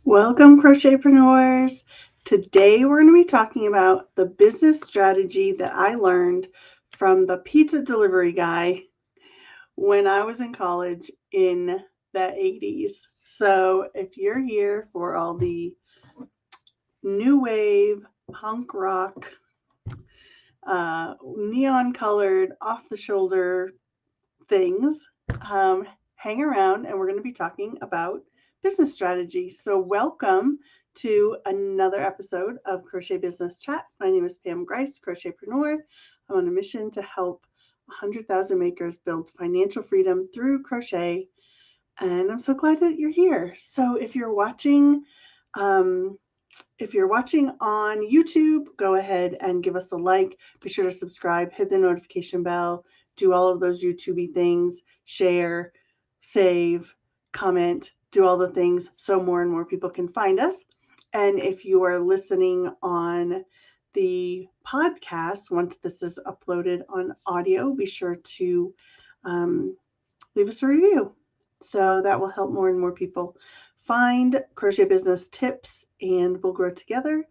Welcome, Crochetpreneurs. Today we're going to be talking about the business strategy that I learned from the pizza delivery guy when I was in college in the 80s. So if you're here for all the new wave, punk rock, neon colored, off the shoulder things, hang around and we're going to be talking about business strategy. So, welcome to another episode of Crochet Business Chat. My name is Pam Grice, Crochetpreneur. I'm on a mission to help 100,000 makers build financial freedom through crochet. And I'm so glad that you're here. So, if you're watching on YouTube, go ahead and give us a like. Be sure to subscribe, hit the notification bell, do all of those YouTubey things, share, save, comment, do all the things so more and more people can find us. And if you are listening on the podcast, once this is uploaded on audio, be sure to leave us a review. So that will help more and more people find crochet business tips, and we'll grow together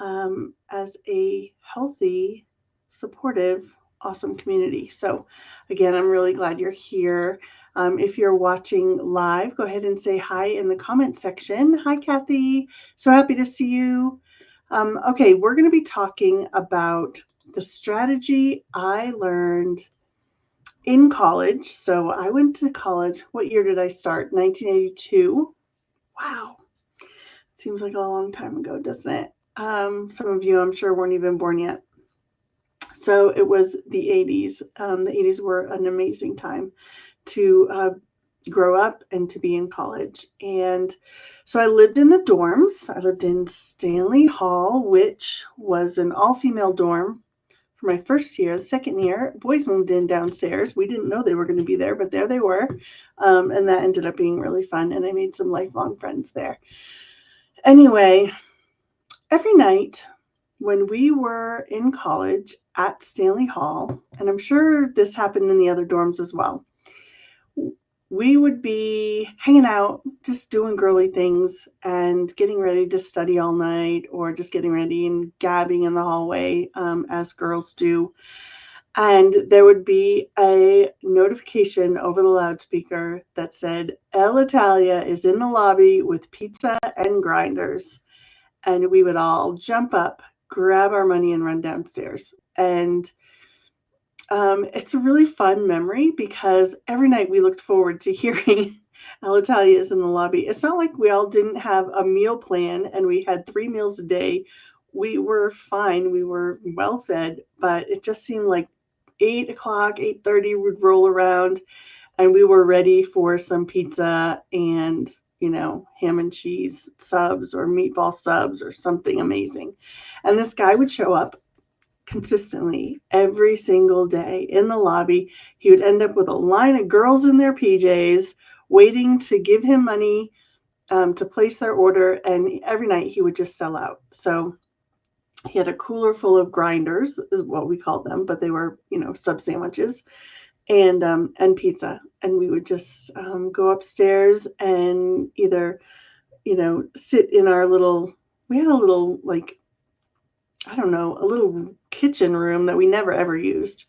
as a healthy, supportive, awesome community. So again, I'm really glad you're here. If you're watching live, go ahead and say hi in the comment section. Hi, Kathy. So happy to see you. Okay, we're going to be talking about the strategy I learned in college. So I went to college. What year did I start? 1982. Wow. Seems like a long time ago, doesn't it? Some of you, I'm sure, weren't even born yet. So it was the 80s. The 80s were an amazing time to grow up and to be in college. And so I lived in the dorms. I lived in Stanley Hall, which was an all-female dorm for my first year. The second year, boys moved in downstairs. We didn't know they were going to be there, but there they were. And that ended up being really fun. And I made some lifelong friends there. Anyway, every night when we were in college at Stanley Hall, and I'm sure this happened in the other dorms as well, we would be hanging out, just doing girly things and getting ready to study all night, or just getting ready and gabbing in the hallway as girls do. And there would be a notification over the loudspeaker that said, El Italia is in the lobby with pizza and grinders. And we would all jump up, grab our money, and run downstairs. And it's a really fun memory because every night we looked forward to hearing El Italia is in the lobby. It's not like we all didn't have a meal plan and we had 3 meals a day. We were fine. We were well fed, but it just seemed like 8 o'clock, 8:30 would roll around and we were ready for some pizza and, ham and cheese subs or meatball subs or something amazing. And this guy would show up consistently every single day in the lobby. He would end up with a line of girls in their PJs waiting to give him money to place their order. And every night he would just sell out. So he had a cooler full of grinders, is what we called them, but they were, sub sandwiches and pizza. And we would just go upstairs and either, sit in our we had a little, a little kitchen room that we never ever used.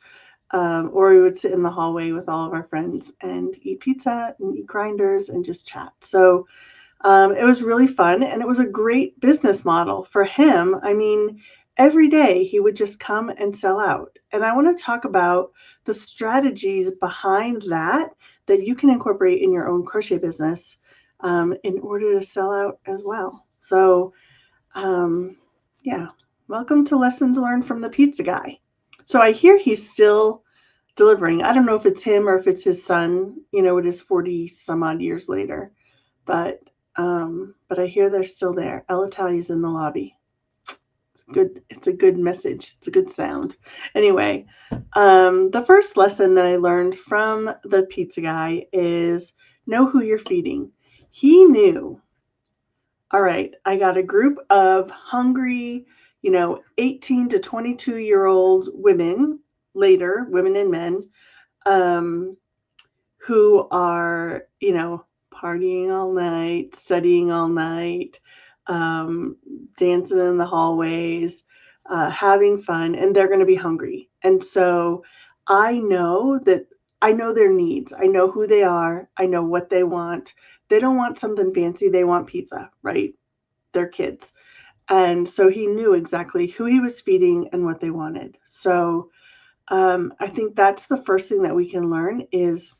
Or we would sit in the hallway with all of our friends and eat pizza and eat grinders and just chat. So it was really fun, and it was a great business model for him. I mean, every day he would just come and sell out. And I want to talk about the strategies behind that you can incorporate in your own crochet business in order to sell out as well. So, yeah, welcome to Lessons Learned from the Pizza Guy. So I hear he's still delivering. I don't know if it's him or if it's his son, it is 40 some odd years later, but I hear they're still there. El Italia's in the lobby. It's a good message. It's a good sound. Anyway, the first lesson that I learned from the pizza guy is know who you're feeding. He knew, all right, I got a group of hungry, 18 to 22-year-old women and men, who are, partying all night, studying all night, dancing in the hallways, having fun, and they're going to be hungry. And so I know their needs. I know who they are. I know what they want. They don't want something fancy. They want pizza, right? They're kids. And so he knew exactly who he was feeding and what they wanted. So I think that's the first thing that we can learn is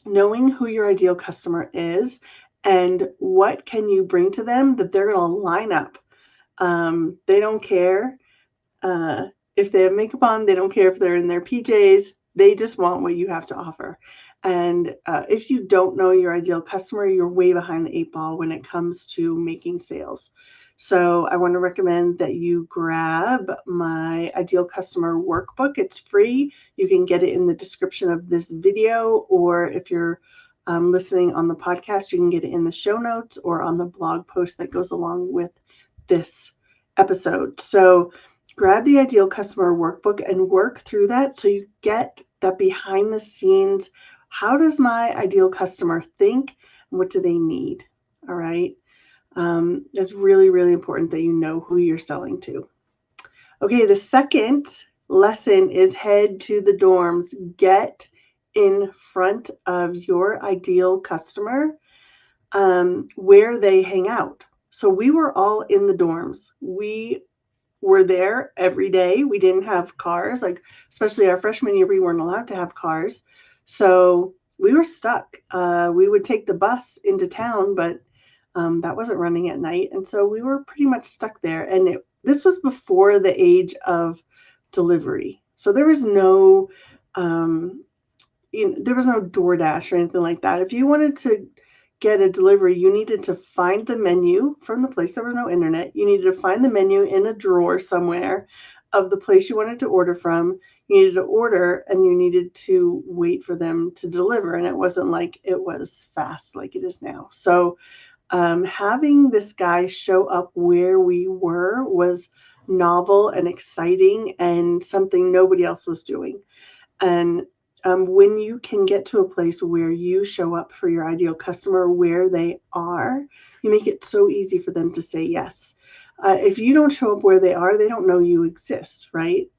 knowing who your ideal customer is and what can you bring to them that they're going to line up. They don't care if they have makeup on. They don't care if they're in their PJs. They just want what you have to offer. And if you don't know your ideal customer, you're way behind the 8 ball when it comes to making sales. So I want to recommend that you grab my Ideal Customer Workbook. It's free. You can get it in the description of this video, or if you're listening on the podcast, you can get it in the show notes or on the blog post that goes along with this episode. So grab the Ideal Customer Workbook and work through that so you get that behind the scenes. How does my ideal customer think? What do they need? All right. It's really, really important that you know who you're selling to. Okay, the second lesson is head to the dorms. Get in front of your ideal customer where they hang out. So we were all in the dorms. We were there every day. We didn't have cars, like especially our freshman year, we weren't allowed to have cars. So we were stuck. We would take the bus into town, but that wasn't running at night. And so we were pretty much stuck there. And this was before the age of delivery. So there was no, there was no DoorDash or anything like that. If you wanted to get a delivery, you needed to find the menu from the place. There was no internet. You needed to find the menu in a drawer somewhere of the place you wanted to order from. You needed to order and you needed to wait for them to deliver. And it wasn't like it was fast like it is now. So having this guy show up where we were was novel and exciting and something nobody else was doing. And when you can get to a place where you show up for your ideal customer where they are, you make it so easy for them to say yes. If you don't show up where they are, they don't know you exist, right?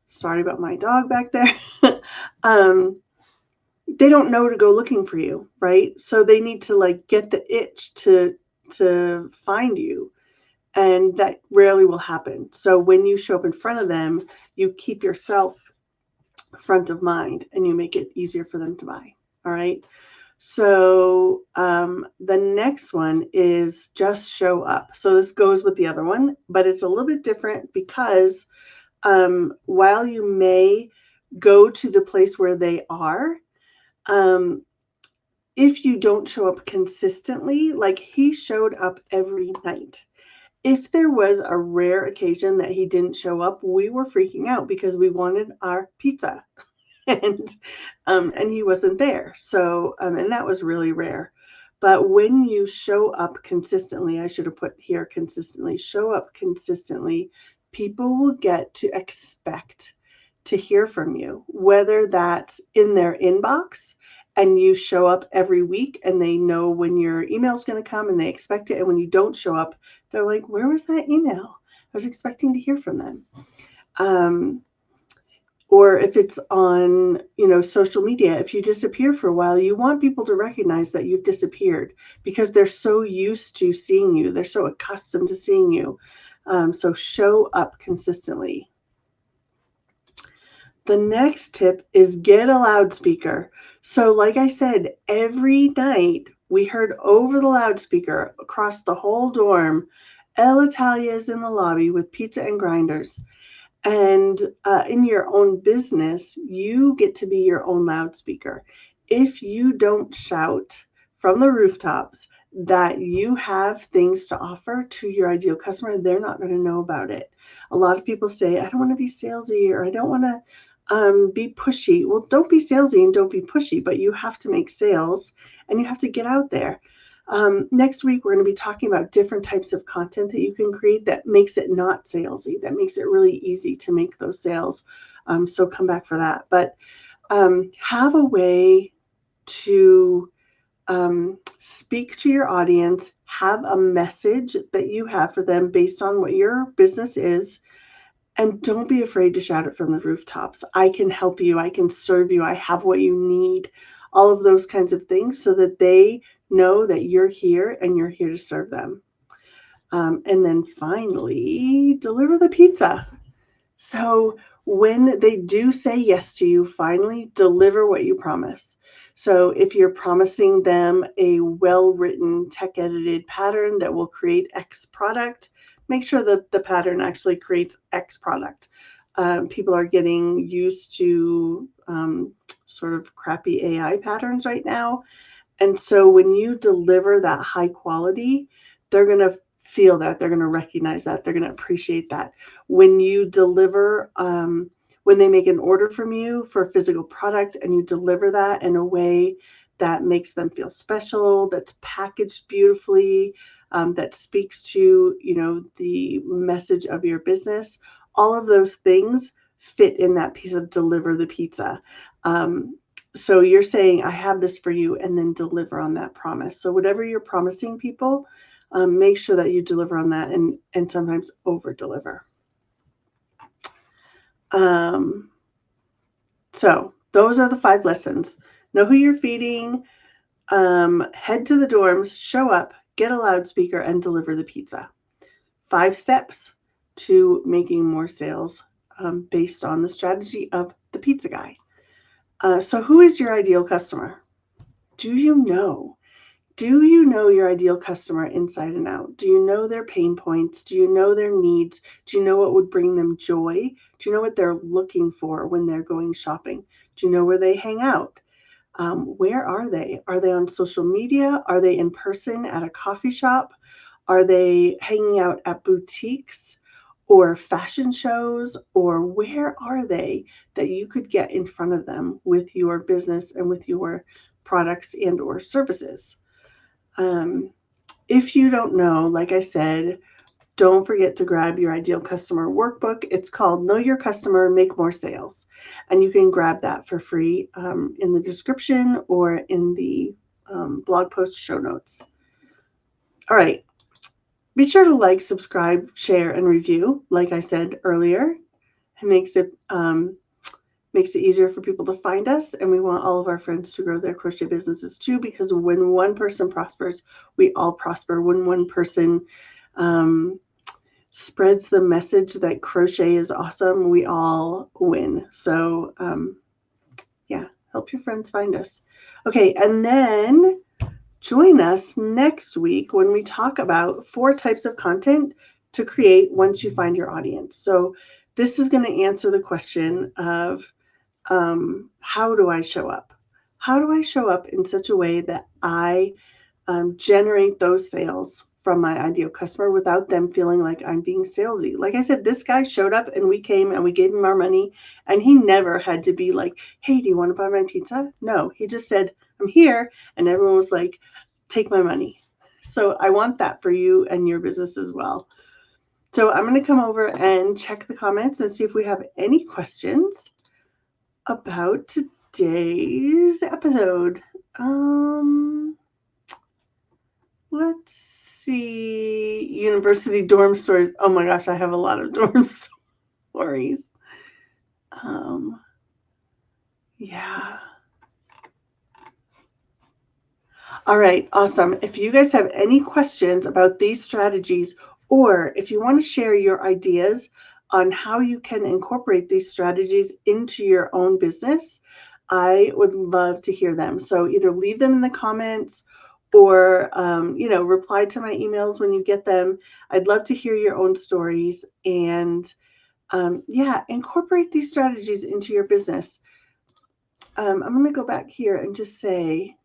Sorry about my dog back there. They don't know to go looking for you, right? So they need to like get the itch to find you. And that rarely will happen. So when you show up in front of them, you keep yourself front of mind and you make it easier for them to buy. All right. So the next one is just show up. So this goes with the other one, but it's a little bit different because while you may go to the place where they are, if you don't show up consistently, like he showed up every night. If there was a rare occasion that he didn't show up, we were freaking out because we wanted our pizza and he wasn't there. So, and that was really rare. But when you show up consistently, I should have put here consistently, show up consistently, people will get to expect to hear from you, whether that's in their inbox and you show up every week and they know when your email is going to come and they expect it. And when you don't show up, they're like, where was that email? I was expecting to hear from them. Or if it's on, social media, if you disappear for a while, you want people to recognize that you've disappeared because they're so used to seeing you. They're so accustomed to seeing you. So show up consistently. The next tip is get a loudspeaker. So like I said, every night we heard over the loudspeaker across the whole dorm, El Italia's in the lobby with pizza and grinders. And in your own business, you get to be your own loudspeaker. If you don't shout from the rooftops that you have things to offer to your ideal customer, they're not going to know about it. A lot of people say, I don't want to be salesy or I don't want to be pushy. Well, don't be salesy and don't be pushy, but you have to make sales and you have to get out there. Next week, we're going to be talking about different types of content that you can create that makes it not salesy, that makes it really easy to make those sales. So come back for that. But have a way to speak to your audience, have a message that you have for them based on what your business is, and don't be afraid to shout it from the rooftops. I can help you. I can serve you. I have what you need. All of those kinds of things so that they know that you're here and you're here to serve them. And then finally, deliver the pizza. So when they do say yes to you, finally deliver what you promise. So if you're promising them a well-written, tech-edited pattern that will create X product, make sure that the pattern actually creates X product. People are getting used to sort of crappy AI patterns right now. And so when you deliver that high quality, they're going to feel that, they're going to recognize that, they're going to appreciate that. When you deliver, when they make an order from you for a physical product and you deliver that in a way that makes them feel special, that's packaged beautifully, that speaks to, the message of your business, all of those things fit in that piece of deliver the pizza. So you're saying, I have this for you, and then deliver on that promise. So whatever you're promising people, make sure that you deliver on that and sometimes over deliver. So those are the 5 lessons. Know who you're feeding, head to the dorms, show up, get a loudspeaker, and deliver the pizza. 5 steps to making more sales based on the strategy of the pizza guy. So who is your ideal customer? Do you know? Do you know your ideal customer inside and out? Do you know their pain points? Do you know their needs? Do you know what would bring them joy? Do you know what they're looking for when they're going shopping? Do you know where they hang out? Where are they? Are they on social media? Are they in person at a coffee shop? Are they hanging out at boutiques or fashion shows? Or where are they that you could get in front of them with your business and with your products and or services? If you don't know, like I said, don't forget to grab your ideal customer workbook. It's called Know Your Customer, Make More Sales. And you can grab that for free in the description or in the blog post show notes. All right. Be sure to like, subscribe, share, and review. Like I said earlier, it makes it easier for people to find us, and we want all of our friends to grow their crochet businesses too, because when one person prospers, we all prosper. When one person spreads the message that crochet is awesome, we all win. So yeah, help your friends find us. Okay, and then join us next week when we talk about 4 types of content to create once you find your audience. So this is going to answer the question of how do I show up? How do I show up in such a way that I generate those sales from my ideal customer without them feeling like I'm being salesy? Like I said, this guy showed up and we came and we gave him our money, and he never had to be like, hey, do you want to buy my pizza? No, he just said, I'm here. And everyone was like, take my money. So I want that for you and your business as well. So I'm going to come over and check the comments and see if we have any questions about today's episode. Let's see. University dorm stories. Oh my gosh, I have a lot of dorm stories. Yeah. All right, awesome. If you guys have any questions about these strategies, or if you want to share your ideas on how you can incorporate these strategies into your own business, I would love to hear them. So either leave them in the comments or, reply to my emails when you get them. I'd love to hear your own stories and, incorporate these strategies into your business. I'm going to go back here and just say,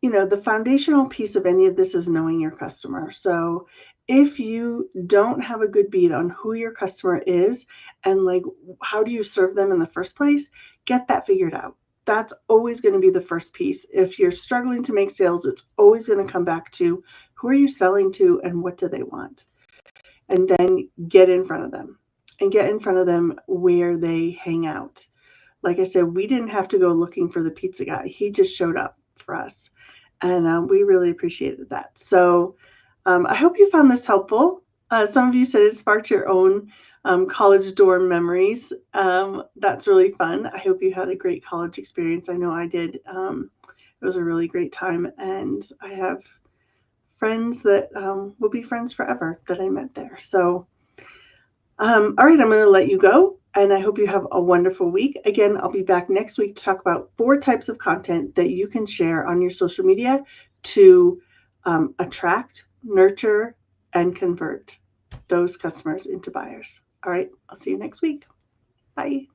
the foundational piece of any of this is knowing your customer. So if you don't have a good beat on who your customer is and like, how do you serve them in the first place, get that figured out. That's always going to be the first piece. If you're struggling to make sales, it's always going to come back to who are you selling to and what do they want? And then get in front of them and get in front of them where they hang out. Like I said, we didn't have to go looking for the pizza guy. He just showed up for us. And we really appreciated that. So I hope you found this helpful. Some of you said it sparked your own college dorm memories. That's really fun. I hope you had a great college experience. I know I did. It was a really great time, and I have friends that will be friends forever that I met there. So, all right, I'm going to let you go, and I hope you have a wonderful week. Again, I'll be back next week to talk about 4 types of content that you can share on your social media to attract, nurture, and convert those customers into buyers. All right, I'll see you next week. Bye.